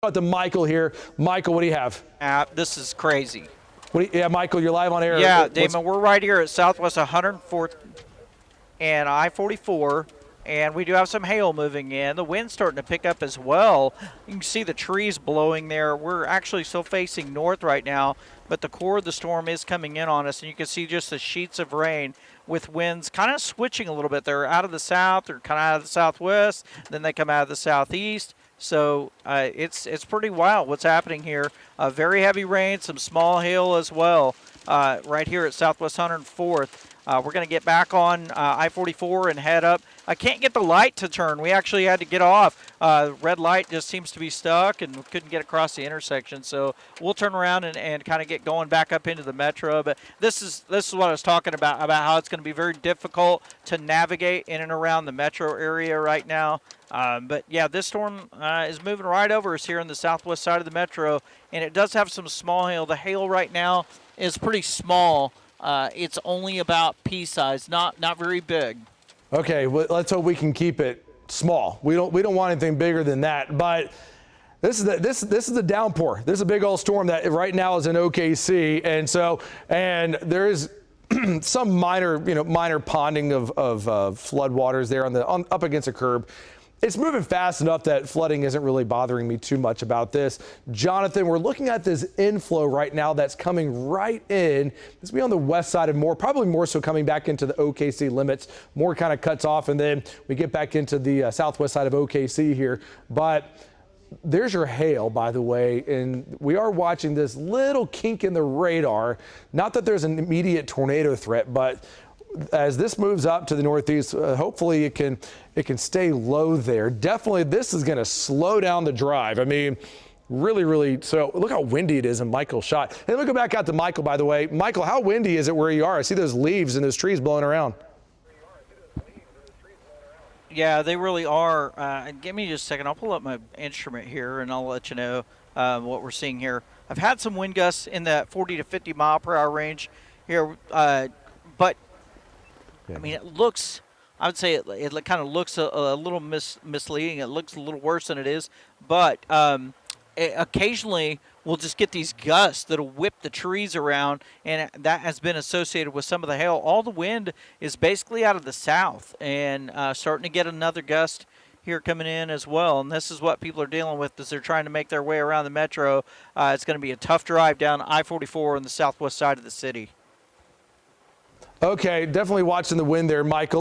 About to Michael here. Michael, what do you have? This is crazy. Yeah, Michael, you're live on air. Yeah, Damon, we're right here at Southwest 104th and I-44, and we do have some hail moving in. The wind's starting to pick up as well. You can see the trees blowing there. We're actually still facing north right now, but the core of the storm is coming in on us, and you can see just the sheets of rain with winds kind of switching a little bit. They're out of the south, they're kind of out of the southwest, then they come out of the southeast. So it's pretty wild what's happening here. Very heavy rain, some small hail as well right here at Southwest 104th. We're going to get back on I-44 and head up. I can't get the light to turn. We actually had to get off. Red light just seems to be stuck and we couldn't get across the intersection. So we'll turn around and kind of get going back up into the metro. But this is what I was talking about how it's going to be very difficult to navigate in and around the metro area right now. But yeah, this storm is moving right over us here on the southwest side of the metro, and it does have some small hail. The hail right now is pretty small. It's only about pea size, not very big. Okay, well, let's hope we can keep it small. We don't want anything bigger than that. But this is a downpour. This is a big old storm that right now is in OKC, and there is some minor ponding of flood waters there up against a curb. It's moving fast enough that flooding isn't really bothering me too much about this. Jonathan, we're looking at this inflow right now that's coming right in. This will be on the west side and probably more so coming back into the OKC limits. More kind of cuts off, and then we get back into the southwest side of OKC here. But there's your hail, by the way, and we are watching this little kink in the radar. Not that there's an immediate tornado threat, but as this moves up to the northeast, hopefully it can stay low there. Definitely, this is going to slow down the drive. I mean, really. So look how windy it is in Michael's shot. And let me go back out to Michael, by the way. Michael, how windy is it where you are? I see those leaves and those trees blowing around. Yeah, they really are. Give me just a second. I'll pull up my instrument here, and I'll let you know what we're seeing here. I've had some wind gusts in that 40 to 50 mile per hour range here, but I mean, it looks, I would say it kind of looks a little misleading. It looks a little worse than it is. But occasionally we'll just get these gusts that'll whip the trees around, and that has been associated with some of the hail. All the wind is basically out of the south, and starting to get another gust here coming in as well. And this is what people are dealing with as they're trying to make their way around the metro. It's going to be a tough drive down I-44 on the southwest side of the city. Okay, definitely watching the wind there, Michael.